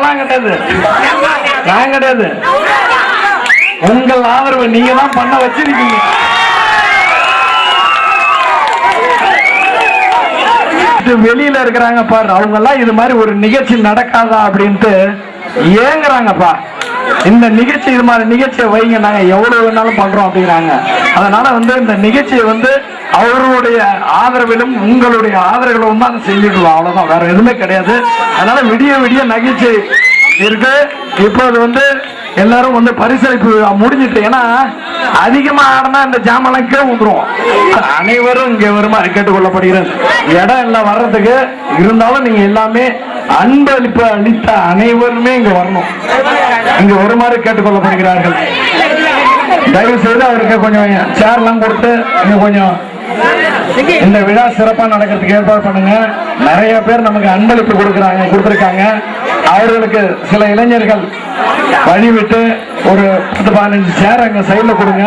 அதெல்லாம் கிடையாது, நான் கிடையாது. உங்கள் ஆதரவு நீங்க தான் பண்ண வச்சிருக்கீங்க. வெளியில இருக்கிறாங்க பாரு, அவங்க எல்லாம் இது மாதிரி ஒரு நிகழ்ச்சி நடக்காதா அப்படின்ட்டு ஏங்குறாங்கப்பா. இந்த நிகழ்ச்சி இது மாதிரி நிகழ்ச்சியை வைங்க, நாங்க எவ்வளவு வேணாலும் பண்றோம் அப்படிங்கிறாங்க. அதனால இந்த நிகழ்ச்சியை அவருடைய ஆதரவிலும் உங்களுடைய ஆதரவிலும் தான் செஞ்சுக்கலாம், அவ்வளவுதான், வேற எதுவுமே கிடையாது. அதனால விடிய விடிய நிகழ்ச்சி இருக்கு. இப்போது எல்லாரும் பரிசளிப்பு முடிஞ்சிட்டு, ஏன்னா அதிகமா ஆடினா இந்த ஜாமெல்லாம் கீழே வந்துரும். அனைவரும் இங்க வருமாறு கேட்டுக்கொள்ளப்படுகிறது. இடம் எல்லாம் வர்றதுக்கு இருந்தாலும் நீங்க எல்லாமே அன்பளிப்பு அளித்த அனைவருமே இங்க வரணும், இங்க வருமாறு கேட்டுக்கொள்ளப்படுகிறார்கள். தயவு செய்து அவருக்கு கொஞ்சம் சேர்லாம் கொடுத்து இங்க கொஞ்சம் இந்த விழா சிறப்பா நடக்கிறதுக்கு ஏற்பாடு பண்ணுங்க. நிறைய பேர் நமக்கு அன்பளிப்பு கொடுத்திருக்காங்க. அவர்களுக்கு சில இளைஞர்கள் வழிவிட்டு ஒரு 10-15 சேர் அங்க சைட்ல கொடுங்க.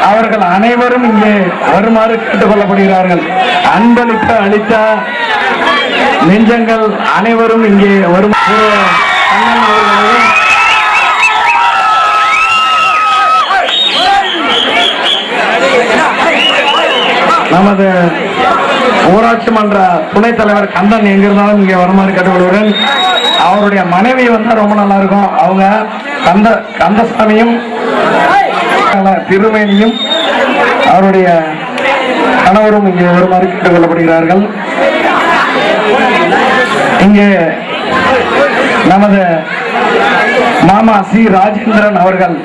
அவர்கள் அனைவரும் இங்கே வருமாறு கேட்டுக்கொள்ளப்படுகிறார்கள். அன்பளிப்பு அளித்த நெஞ்சங்கள் அனைவரும் இங்கே வரும். நமது ஊராட்சி மன்ற துணைத் தலைவர் கந்தன் எங்க இருந்தாலும் இங்கே வருமாறு கேட்டுக்கொள்கிறேன். அவருடைய மனைவி ரொம்ப நல்லா இருக்கும். அவங்க கந்தசாமியும் திருமேனியும் அவருடைய கணவரும் இங்கே வருமாறு கேட்டுக்கொள்ளப்படுகிறார்கள். இங்கே நமது மாமா சி ராஜேந்திரன் அவர்கள்,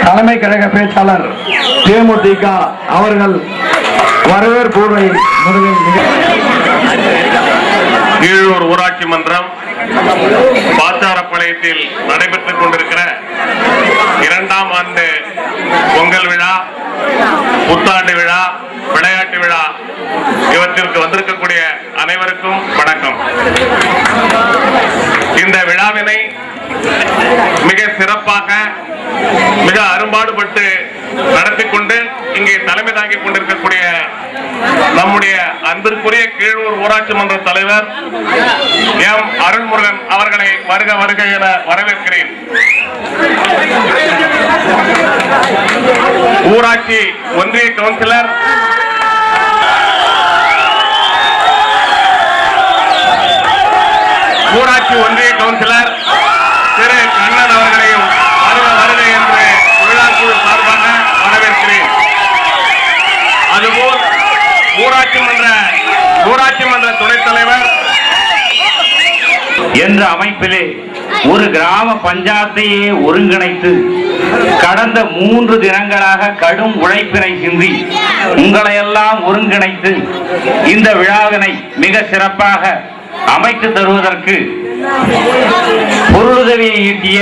தலைமை கழக பேச்சாளர் தேமுதிக அவர்கள் வரவேற்புரை கீழூர் ஊராட்சி மன்றம் பாச்சாரப்பாளையத்தில் நடைபெற்றுக் கொண்டிருக்கிற 2ஆம் ஆண்டு பொங்கல் விழா, புத்தாண்டு விழா, விளையாட்டு விழா இவற்றிற்கு வந்திருக்கக்கூடிய அனைவருக்கும் வணக்கம். இந்த விழாவினை மிக சிறப்பாக மிக அரும்பாடுபட்டு நடத்தி கொண்டு இங்கே தலைமை தாங்கிக் கொண்டிருக்கக்கூடிய நம்முடைய அன்பிற்குரிய கீழூர் ஊராட்சி மன்ற தலைவர் எம் அருள்முருகன் அவர்களை வருக வருக என வரவேற்கிறேன். ஊராட்சி ஒன்றிய கவுன்சிலர் திரு கண்ணன் அவர்களையும் வருக வருக என்று விழாக்குழு சார்பாக வரவேற்கிறேன். அதுபோல் ஊராட்சி மன்ற துணைத் தலைவர் என்ற அமைப்பிலே ஒரு கிராம பஞ்சாயத்தையே ஒருங்கிணைத்து கடந்த 3 தினங்களாக கடும் உழைப்பினை சிந்தி உங்களையெல்லாம் ஒருங்கிணைத்து இந்த விழாவினை மிக சிறப்பாக அமைத்து தருவதற்கு பொருளுதவியை ஈட்டிய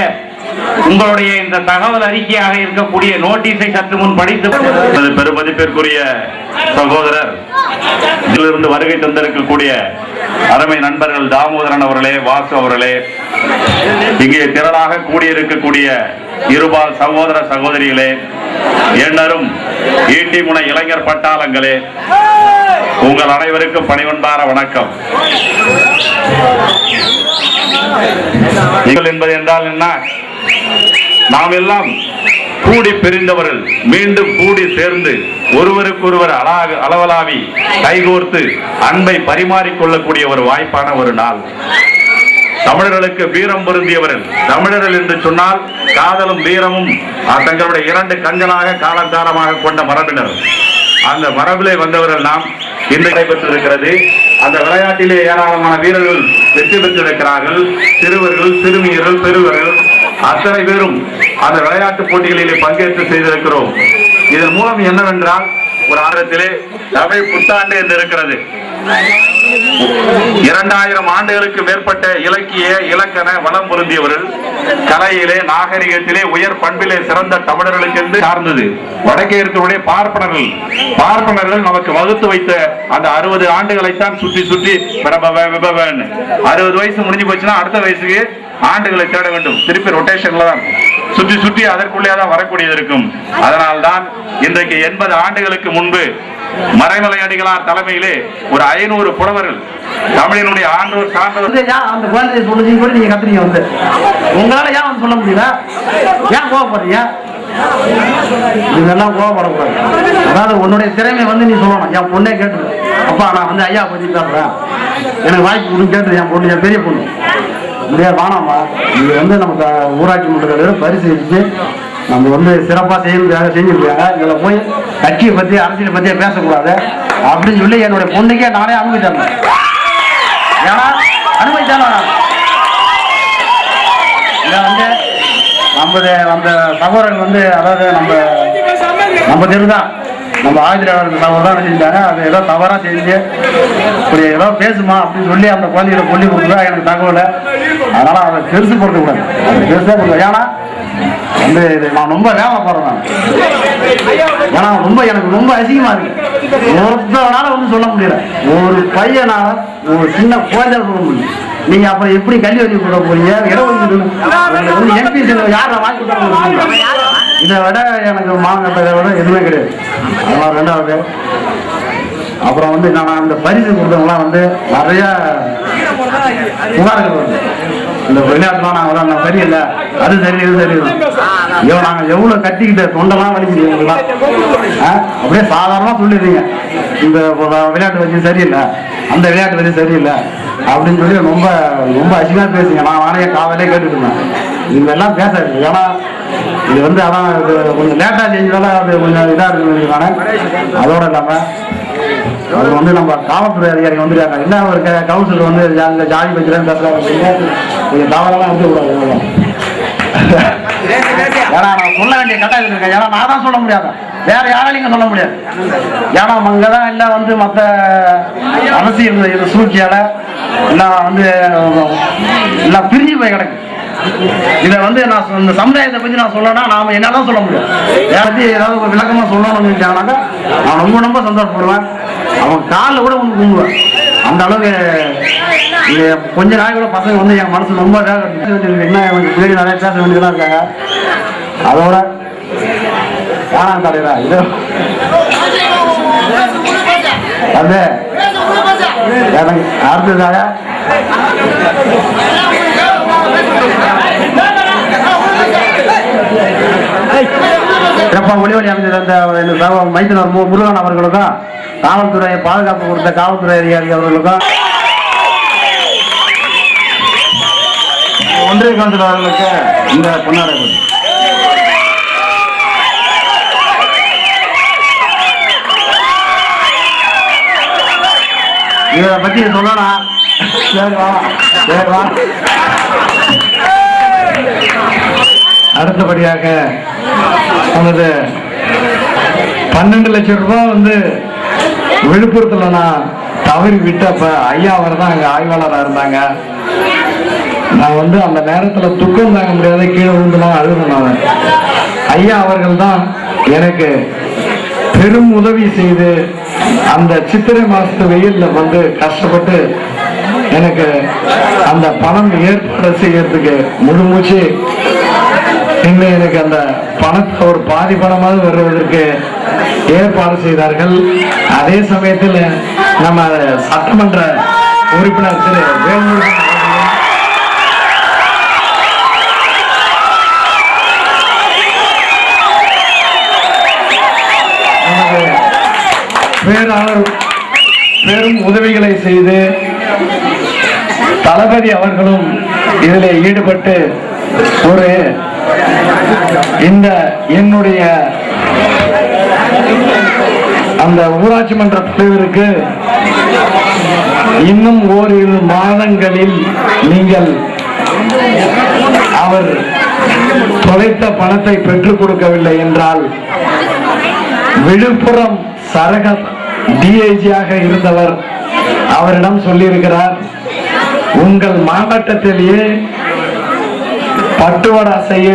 உங்களுடைய இந்த தகவல் அறிக்கையாக இருக்கக்கூடிய நோட்டீஸை சற்று முன் படித்து பெருமதிப்பிற்குரிய சகோதரர் இதிலிருந்து வருகை தந்திருக்கக்கூடிய அருமை நண்பர்கள் தாமோதரன் அவர்களே, வாசு அவர்களே, இங்கே திரளாக கூடியிருக்கக்கூடிய இருபால் சகோதர சகோதரிகளே, எண்ணரும் ஈட்டி முனை இளைஞர் பட்டாளங்களே, உங்கள் அனைவருக்கும் பணிவன்பார வணக்கம். என்பது என்றால் என்ன? நாம் எல்லாம் கூடி பிரிந்தவர்கள் மீண்டும் கூடி சேர்ந்து ஒருவருக்கொருவர் அளவலாவி கைகோர்த்து அன்பை பரிமாறிக்கொள்ளக்கூடிய ஒரு வாய்ப்பான ஒரு நாள். தமிழர்களுக்கு வீரம் பொருந்தியவர்கள் தமிழர்கள் என்று சொன்னால் காதலும் வீரமும் தங்களுடைய 2 கண்களாக காலங்காலமாக கொண்ட மரபினர். அந்த மரபிலே வந்தவர்கள் நாம் இன்று நடைபெற்றிருக்கிறது. அந்த விளையாட்டிலே ஏராளமான வீரர்கள் வெற்றி பெற்றிருக்கிறார்கள். சிறுவர்கள், சிறுமியர்கள், பெரியவர்கள் அத்தனை பேரும் அந்த விளையாட்டு போட்டிகளிலே பங்கேற்று செய்திருக்கிறோம். இதன் மூலம் என்னவென்றால் ஒரு ஆரத்திலே தமிழ் புத்தாண்டு என்று இருக்கிறது. 2000 ஆண்டுகளுக்கு மேற்பட்ட இலக்கிய இலக்கண வளம் பொருந்தியவர்கள், கலையிலே நாகரிகத்திலே உயர் பண்பிலே சிறந்த தமிழர்களுக்கு என்று சார்ந்தது. வடக்கே இருக்கக்கூடிய பார்ப்பனர்கள் நமக்கு வகுத்து வைத்த அந்த 60 ஆண்டுகளைத்தான் சுற்றி 60 வயசு முடிஞ்சு போச்சுன்னா அடுத்த வயசுக்கு ஆண்டுகளை தேட வேண்டும். திருப்பி ரொட்டேஷன்ல தான் சுற்றி அதற்குள்ளே தான் வரக்கூடியது இருக்கும். அதனால்தான் இன்றைக்கு 80 ஆண்டுகளுக்கு முன்பு மறைமலை அடிகளார் தலைமையிலே ஒரு 500 புலவர்கள் தமிழினுடைய ஆண்டோர் சார்ந்தவர் அந்த குழந்தைய சொல்லுச்சு கூட நீங்க கத்துறீங்க வந்து உங்களால ஏன் வந்து சொல்ல முடியல? ஏன் கோவப்படுறீங்க? இதெல்லாம் கோவப்படக்கூடாது. அதாவது உன்னுடைய திறமை வந்து நீ சொல்லணும். என் பொண்ணே கேட்டு அப்பா நான் வந்து ஐயா பத்தி பேசுறேன், எனக்கு வாய்ப்பு கொடுன்னு கேட்டு என் பொண்ணு, என் பெரிய பொண்ணு முடியாது வானாமா, இது வந்து நமக்கு ஊராட்சி மன்றத்தில் பரிசு வச்சு நம்ம வந்து சிறப்பாக செய்யறதுக்காக செஞ்சுருக்காங்க, இதில் போய் கட்சியை பற்றி அரசியலை பற்றியே பேசக்கூடாது அப்படின்னு சொல்லி என்னுடைய பொண்ணுக்கே நானே அனுமதித்தேன். ஏன்னா அனுமதித்தாலும் இதை வந்து அந்த சகோதரர்கள் வந்து அதாவது நம்ம தெருதான் நம்ம ஆதிராளர் சகோதரர் தான் செஞ்சாங்க. அது ஏதோ தவறாக செஞ்சு இப்படி ஏதோ பேசுமா அப்படின்னு சொல்லி அந்த குழந்தைகளை சொல்லி கொடுத்தா எனக்கு தகவலை. அதனால அதை பெருசு கொடுக்கக்கூடாது, அதை பெருசாக கொடுக்க. ஏன்னா வந்து இது நான் ரொம்ப வேலைப்படுறேன் நான். ஏன்னா எனக்கு ரொம்ப அசிங்கமா இருக்கு. ஒருத்தவனால வந்து சொல்ல முடியல, ஒரு பையனால ஒரு சின்ன குழந்தை சொல்ல முடியும். நீங்க அப்புறம் எப்படி கல்வி வழி கொடுக்க போறீங்க? வந்து எம்பி யாரை வாங்கி கொடுத்தாங்க? இதை விட எனக்கு மாங்கட்டதை விட எதுவுமே கிடையாது. அதெல்லாம் ரெண்டாவது. அப்புறம் வந்து நான் அந்த பரிசு கொடுத்தவங்களாம் வந்து நிறைய புகார்கள் வருது. இந்த விளையாட்டுலாம் நாங்கள் சரியில்லை, அது சரியில்லை, இது சரியில்லை. நாங்கள் எவ்வளோ கட்டிக்கிட்ட தொண்டெல்லாம் வலிக்குது இவங்கெல்லாம். அப்படியே சாதாரணமாக சொல்லிடுறீங்க இந்த விளையாட்டு வச்சு சரியில்லை, அந்த விளையாட்டு வச்சு சரியில்லை அப்படின்னு சொல்லி ரொம்ப ரொம்ப அசிங்கமாக பேசுங்க. நான் வானைய காலையிலே கேட்டுட்டு இருந்தேன். இவங்க எல்லாம் பேசாது. ஏன்னா இது வந்து அதான் இது கொஞ்சம் லேட்டாக செஞ்சதால அது கொஞ்சம் இதாக இருக்குன்னு. அதோடு இல்லாமல் அது வந்து நம்ம காவல்துறை அதிகாரிகள் வந்துருக்காங்க. என்ன ஒரு கவுன்சிலர் வந்து அந்த ஜாதி பற்றிலாம் பேசுறாங்க, கொஞ்சம் தவறெல்லாம் வந்து விடாது. ஏன்னா நான் சொல்ல வேண்டிய கட்டாயம் இருக்கேன். ஏன்னா நான் தான் சொல்ல முடியாது, வேற யாராலையும் சொல்ல முடியாது. ஏன்னா அங்கதான் எல்லாம் வந்து மற்ற அரசியல் சூழ்ச்சியால எல்லாம் வந்து எல்லாம் பிரிஞ்சு போய் கிடக்கு. இதை வந்து நான் இந்த சமுதாயத்தை பற்றி நான் சொல்லணும்னா நாம என்னதான் சொல்ல முடியும். வேற பற்றி ஏதாவது ஒரு விளக்கமா சொல்லணும்னு நினைச்சாங்கன்னாக்கா நான் ரொம்ப ரொம்ப சந்தோஷப்படுவேன். அவன் காலில் கூட வந்து கும்பிடுவேன். அந்த அளவுக்கு கொஞ்ச நாள் கூட பசங்க வந்து என் மனசு ரொம்ப என்ன பின்னாடி நிறைய பேச வேண்டியதெல்லாம் இருக்காங்க. அதோட வேணாம் தலைவரா இது அது எனக்கு அடுத்ததாக சிறப்பாக ஒளிவழி அமைச்சர் அந்த மைத்தினர் முருகன் அவர்களுக்கும், காவல்துறை பாதுகாப்பு கொடுத்த காவல்துறை அதிகாரி அவர்களுக்கும், ஒன்றிய கவுன்சிலர் அவர்களுக்கு இந்த பொன்னாடை. இதை பத்தி சொல்லணும். அடுத்தபடியாக நமது 12 லட்சம் ரூபாய் வந்து விழுப்புரத்துல நான் தவறி விட்டப்ப ஐயா அவர் தான் அங்க ஆய்வாளராக இருந்தாங்க. நான் வந்து அந்த நேரத்துல துக்கம் தாங்க முடியாத கீழே விழுந்துலாம் அழுதுனாங்க. ஐயா அவர்கள் தான் எனக்கு பெரும் உதவி செய்து அந்த சித்திரை மாசத்து வெயில்ல வந்து கஷ்டப்பட்டு எனக்கு அந்த பணம் ஏற்பாடு செய்யறதுக்கு முழு மூச்சு இன்னும் எனக்கு அந்த பணத்தை ஒரு பாதி பணமாவது வருவதற்கு ஏற்பாடு செய்தார்கள். அதே சமயத்தில் நம்ம சட்டமன்ற உறுப்பினர் திரு வேல்முருகன் பேராளர் பெரும் உதவிகளை செய்து தளபதி அவர்களும் இதில் ஈடுபட்டு ஒரு இந்த என்னுடைய அந்த ஊராட்சி மன்ற தலைவருக்கு இன்னும் ஓரிரு மாதங்களில் நீங்கள் அவர் தொலைத்த பணத்தை பெற்றுக் கொடுக்கவில்லை என்றால் விழுப்புரம் சரக டிஐஜியாக இருந்தவர் அவரிடம் சொல்லியிருக்கிறார், உங்கள் மாவட்டத்திலேயே பட்டுவடா செய்ய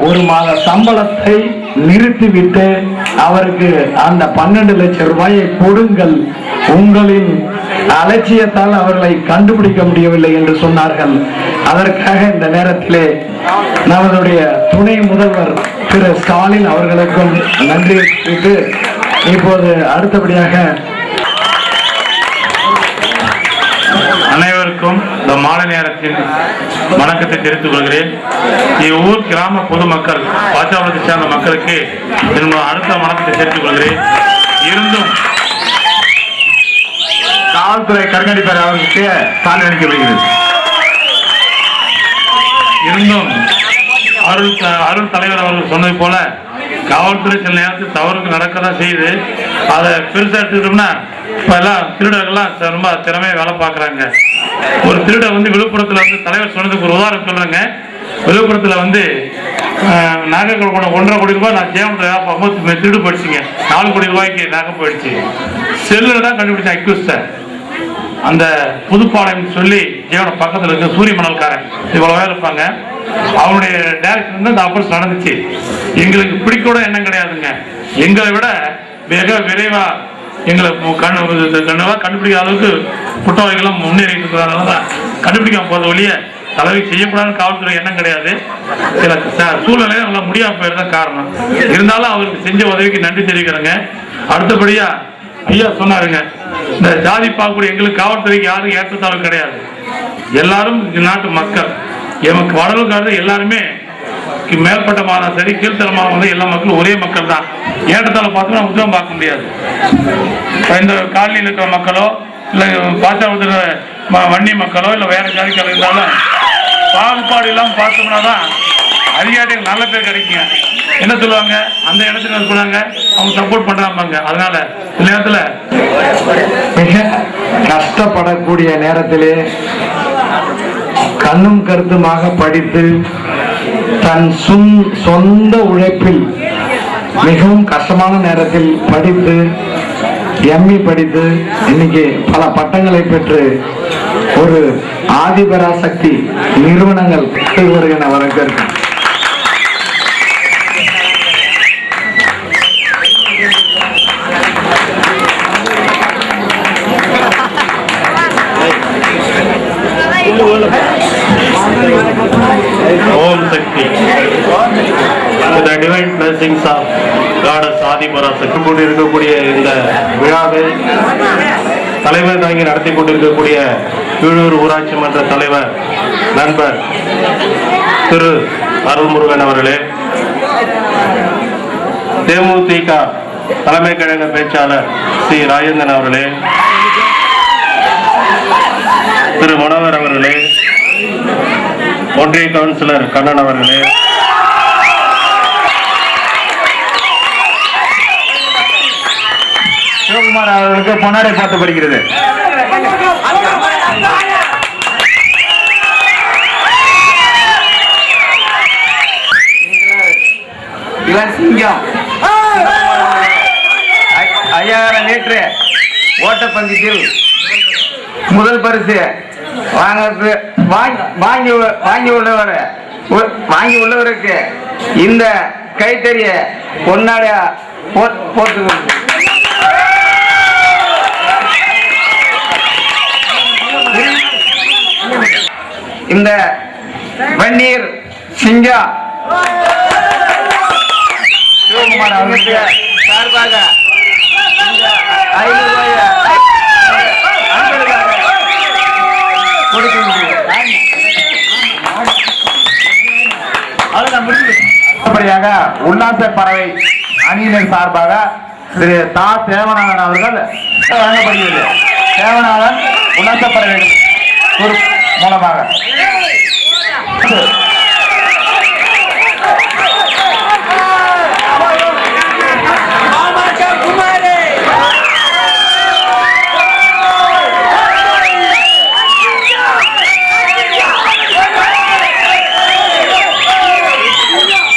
ஒரு மாத சம்பளத்தை நிறுத்திவிட்டு அவருக்கு அந்த 12 லட்சம் ரூபாயை கொடுங்கள், உங்களின் அலட்சியத்தால் அவர்களை கண்டுபிடிக்க முடியவில்லை என்று சொன்னார்கள். அதற்காக இந்த நேரத்திலே நம்மளுடைய துணை முதல்வர் திரு ஸ்டாலின் அவர்களுக்கும் நன்றி தெரிவித்து இப்போது அடுத்தபடியாக அனைவருக்கும் இந்த மாலை நேரத்தின் வணக்கத்தை தெரிவித்துக் கொள்கிறேன். இவ்வூர் கிராம பொதுமக்கள் பாஜகத்தை சேர்ந்த மக்களுக்கு அடுத்த வணக்கத்தை தெரிவித்துக் கொள்கிறேன். இருந்தும் காவல்துறை கண்காணிப்பாளர் அவர்களுக்கு சாலை அளிக்கப்படுகிறது. இருந்தும் அருள் தலைவர் அவர்கள் சொன்னது போல காவல்துறை சில நேரத்தில் தவறுக்கு நடக்கதான் செய்யுது. அதை பெருசா எடுத்துக்கிட்டோம்னா இப்ப எல்லாம் திருடர்கள்லாம் ரொம்ப திறமையா வேலை பார்க்கறாங்க. ஒரு திருடர் வந்து விழுப்புரத்துல வந்து தலைவர் சொன்னதுக்கு ஒரு உதாரணம் சொல்றாங்க. விழுப்புரத்துல வந்து நகை கூட 1.5 கோடி ரூபாய் நான் சேவனத்தில் திருடு போயிடுச்சுங்க. 4 கோடி ரூபாய்க்கு நகை போயிடுச்சு. செல்லுல தான் கண்டுபிடிச்சேன் அக்யூஸ்ட. அந்த புதுப்பாளையம் சொல்லி ஜீவன பக்கத்துல இருக்க சூரிய மணல்காரன் இவ்வளவு வேலை இருப்பாங்க. அவனுடைய டைரக்ஷன் இந்த ஆபரேஷன் நடந்துச்சு. எங்களுக்கு பிடிக்கூட எண்ணம் கிடையாதுங்க. எங்களை விட மிக விரைவா எங்களை கண்டுபிடிக்கிற அளவுக்கு குற்றவாளிகளும் முன்னேறிட்டு இருக்கிறதுனாலதான் கண்டுபிடிக்காம போத ஒழிய தலைவி செய்யக்கூடாதுன்னு காவல்துறை எண்ணம் கிடையாது. சில சூழ்நிலை அவங்கள முடியாம போயிருதான் காரணம். இருந்தாலும் அவருக்கு செஞ்ச உதவிக்கு நன்றி தெரிவிக்கிறேங்க. அடுத்தபடியா ஐயா சொன்னாருங்க, இந்த ஜாதி பார்க்கக்கூடிய எங்களுக்கு காவல்துறைக்கு யாரும் ஏற்றத்தாழ்வு கிடையாது. எல்லாரும் நாட்டு மக்கள். எமக்கு வடலுக்காரது எல்லாருமே மேல்பட்டமான சரி கீழ்த்தரமாக வந்து எல்லா மக்களும் ஒரே மக்கள் தான். ஏற்றத்தாழ்வு பார்த்தோம்னா உத்தரம் பார்க்க முடியாது. இந்த காலனியில் இருக்கிற மக்களோ இல்லை பாஜக வன்னி மக்களோ இல்லை வேற ஜாதிக்காரர் இருந்தாலும் பாகுபாடு இல்லாமல் பார்த்தோம்னா தான் அதிகாரிகள் நல்ல பேர் கிடைக்குங்க. என்ன சொல்லுவாங்க, அந்த இடத்துல சொல்லுவாங்க அவங்க சப்போர்ட் பண்றாங்க. அதனால இந்த நேரத்துல மிக கஷ்டப்படக்கூடிய நேரத்திலே கண்ணும் கருத்துமாக படித்து தன் சொந்த உழைப்பில் மிகவும் கஷ்டமான நேரத்தில் படித்து எம்இ படித்து இன்னைக்கு பல பட்டங்களை பெற்று ஒரு ஆதிபராசக்தி நிறுவனங்கள் வருகின்ற வரவேற்கும். Om Shakti. With the divine blessings of Goddess Adiparasak கொண்டிருக்கக்கூடிய இந்த விழாவை தலைவர் தாங்கி நடத்தி கொண்டிருக்கக்கூடிய கீழூர் ஊராட்சி மன்ற தலைவர் நண்பர் திரு அருள்முருகன் அவர்களே, தேமுதிக தலைமை கழக பேச்சாளர் ஸ்ரீ ராஜேந்திரன் அவர்களே, திரு மனோகர் அவர்களே, ஒன்றிய கவுன்சிலர் கண்ணன் அவர்களே, சிவகுமார் அவர்களுக்கு பொன்னாடை பார்த்து வருகிறது. சிங்கம் 5000 மீட்டரு ஓட்டப்பந்தயத்தில் முதல் பரிசு வாங்கி உள்ளவருக்கு இந்த கைத்தறிய பொன்னாடையா போட்டு இந்த வன்னீர் சிங்கா சிவகுமார் அவர்களுக்கு சார்பாக 500 ரூபாய் அடுத்தபடியாக உல்லாச பறவை அணியினர் சார்பாக திரு தா சேவநாதன் அவர்கள் வழங்கப்படுகிறது. சேவநாதன் உல்லாச பறவை மூலமாக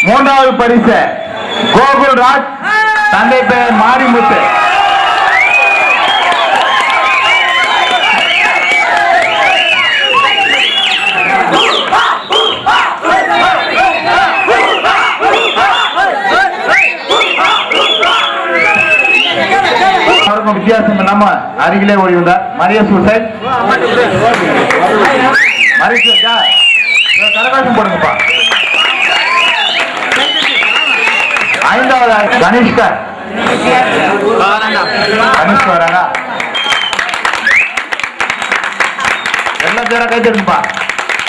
மூன்றாவது பரிசு கோகுல்ராஜ், தந்தை பெயர் மாரிமுத்து. வித்தியாசம் இல்லாம அருகிலே ஓடி வந்தார் மரியசூர் சார். மரியசூர் கரகாட்டம் போடுங்கப்பா. ஐந்தாவது கணேஷ்கர் கனிஷ்க் வராரா? எல்லாம் பேரை கைத்தெடுப்பா,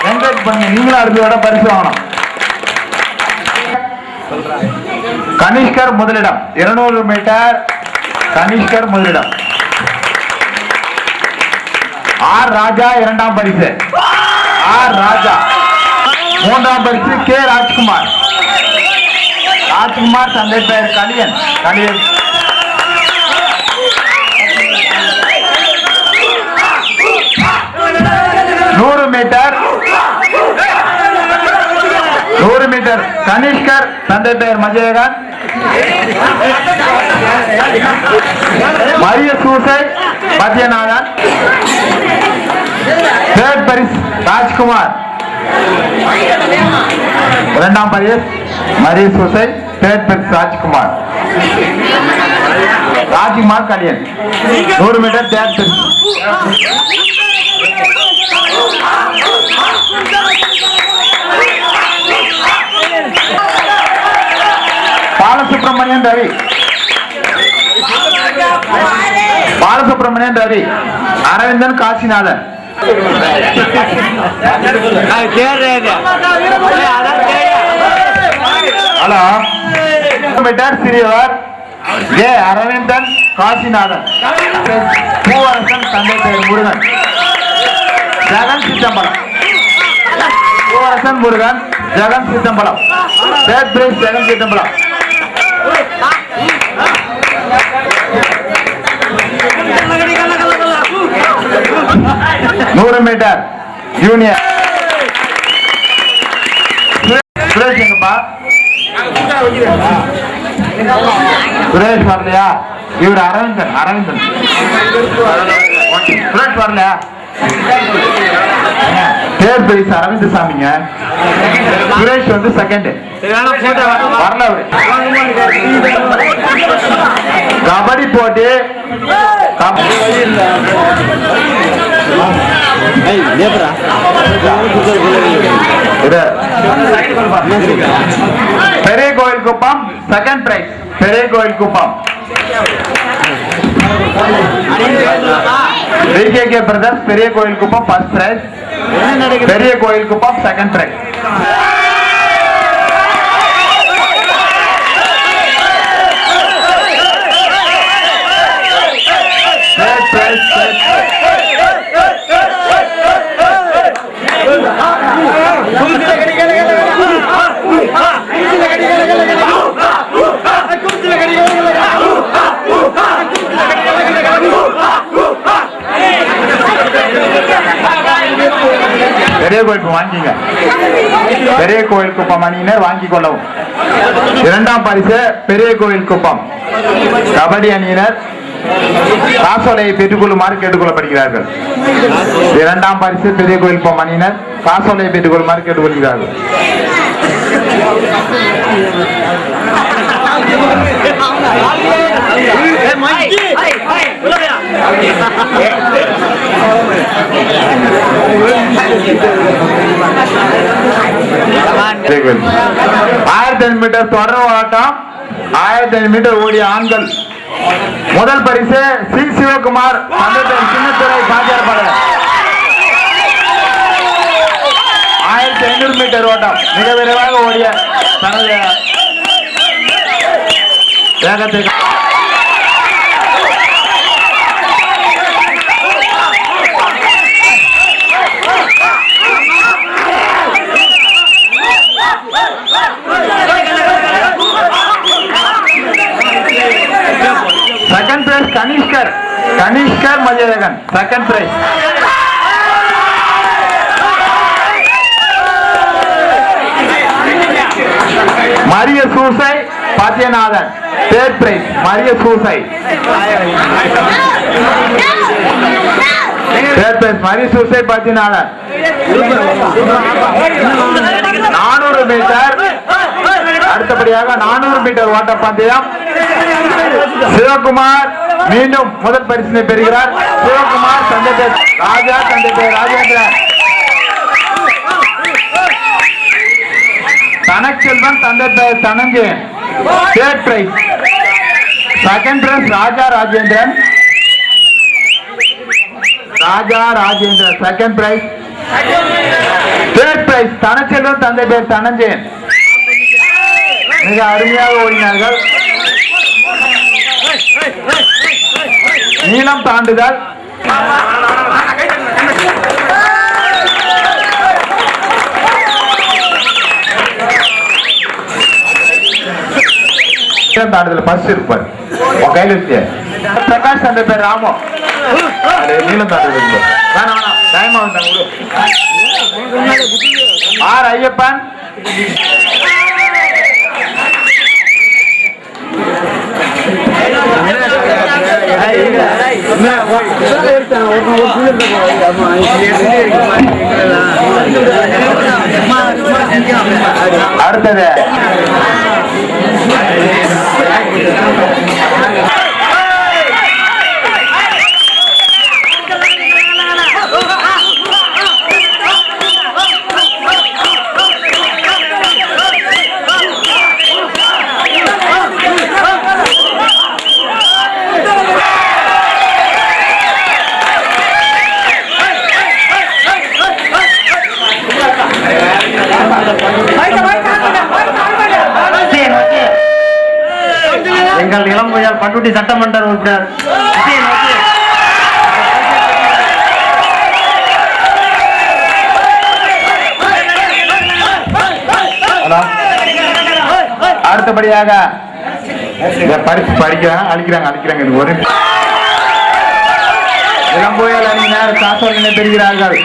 என்கரேஜ் பண்ணுங்க. நீங்களும் அடுத்த விட பரிசு வாங்கணும். கனிஷ்கர் முதலிடம், 200 மீட்டர். கனிஷ்கர் முதலிடம். ஆர் ராஜா இரண்டாம் பரிசு. ஆர் ராஜா. மூன்றாம் பரிசு கே ராஜ்குமார். ராஜ்குமார் தந்தை பெயர் கலியன். கலியன். நூறு மீட்டர். 100 மீட்டர் கனிஷ்கர் தந்தை பெயர் மஜயகாந்த். மரிய சூசை பத்யநாதன். தேர்ட் பரிசு ராஜ்குமார். இரண்டாம் பரிசு மரிய சூசை. தேர்ட் பரிசு ராஜ்குமார். ராஜ்குமார் கலியன். 100 மீட்டர் தேர்ட் பரிசு. பாலசுப்ரமணியன் ரவி. பாலசுப்ரமணியன் ரவி. அரவிந்தன் காசிநாதன். ஹலோ மீட்டர் சிறியவர் ஏ அரவிந்தன் காசிநாதன். பூவரசன் தந்தை பெயர் முருகன். ஜெகன் சித்தம்பலம். பூவரசன் முருகன். ஜெகன் சித்தம்பலம். Third prize Jegan Chithambalam. நூறு மீட்டர் ஜூனியர் சுரேஷ் எங்கப்பா? சுரேஷ் வரலையா? இவர் அரவிந்தன். அரவிந்தன் சுரேஷ் வரலையா? தேர்ட் பிரைஸ் அரவிந்த் சாமிங்க. சுரேஷ் வந்து செகண்ட். வரல அவரு. கபடி போட்டி. பெரிய கோயில் குப்பம் செகண்ட் பிரைஸ். பெரிய கோயில் குப்பம். விகேகே பிரதர்ஸ் பெரிய கோயில் குப்பம் ஃபர்ஸ்ட் பிரைஸ். பெரிய கோயில் குப்பம் செகண்ட் பிரைஸ். பெரிய கோயில் வாங்கிங்க. பெரிய கோயில் குப்பம் அணியினர் வாங்கிக் கொள்ளவும். இரண்டாம் பரிசு பெரிய கோயில் குப்பம் கபடி அணியினர் காசோலையை பெற்றுக்கொள்ளுமாறு கேட்டுக்கொள்ளப்படுகிறார்கள். இரண்டாம் பரிசு பெரிய கோயில் குப்பம் அணியினர் காசோலையை பெற்றுக்கொள்ளுமாறு கேட்டுக்கொள்கிறார்கள். மீட்டர் தொடர் ஓட்டம். 1500 மீட்டர் ஓடிய ஆண்கள் முதல் பரிசு சி சிவகுமார் சின்னத்துறை பாஜார்பாளர். 1500 மீட்டர் ஓட்டம் மிக விரைவாக ஓடிய தனது வேகத்தை second prize Kanishkar. Kanishkar Majayakan second prize. Maria Susai Pathiyanathan third prize. Maria Susai third prize. Maria Susai Pathiyanathan. 400 metre. அடுத்தபடியாக 400 மீட்டர் ஓட்ட பந்தயம். சிவகுமார் மீண்டும் முதல் பரிசினை பெறுகிறார். சிவகுமார் தந்தை பேர் ராஜா. தந்தை பேர் ராஜேந்திரன். தனச்செல்வன் தந்தை பெயர் Dhananjayan. Third prize. Second prize Raja Rajendran. Raja Rajendran second prize. Third prize Thanaselvan, தந்தை பேர் தனஞ்சயன். மிக அருமையாக ஓடினார்கள். நீளம் தாண்டுதல். தாண்டுதல் ஃபர்ஸ்ட் இருப்பார் கையில் வச்சு. பிரகாஷ் தந்தை பேர் ராமோ. நீளம் தாண்டுதல் வேணாம் வேணாம் டைம் ஆகுது. ஆர் ஐயப்பன். அடுத்தது எங்கள் இளம்பையார் பட்டுட்டி சட்டமன்ற உறுப்பினர் அடுத்தபடியாக பரிசு அளிக்கிறாங்க ஒரு இளம்புயல் அணியினர் காசோலினை பெறுகிறார்கள்.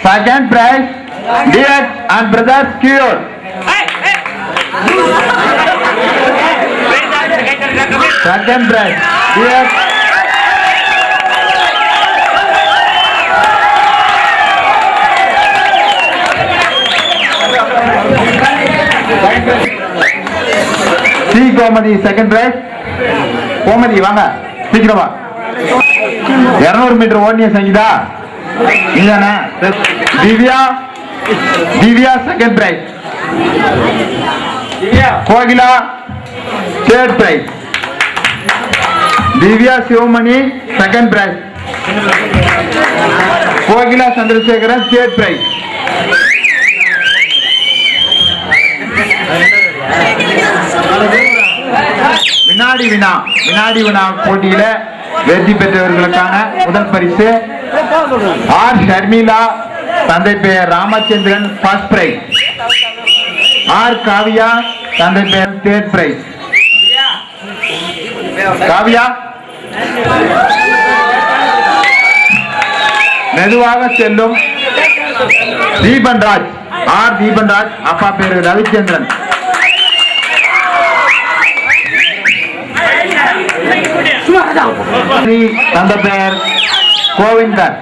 Second prize TS and brothers கியூர். Second prize, dear. C Gomathi second prize. Gomathi வாங்க சீக்கிரமா. 200 மீட்டர் ஓடிய சங்கீதா இல்லனா. Divya second prize. Kokila third prize. Divya Shivamani second prize. Kogila Chandrasekharan third prize. வினாடி வினா போட்டியில வெற்றி பெற்றவர்களுக்கான முதல் பரிசு ஆர் ஷர்மிளா, தந்தை பெயர் Ramachandran first prize. R Kavya, தந்தை பெயர் தேர்ட் பிரைஸ். காவியா மெதுவாக செல்லும் தீபன்ராஜ். ஆர் தீபன்ராஜ், அப்பா பேரு ரவிச்சந்திரன். தந்தை பெயர் கோவிந்தன்.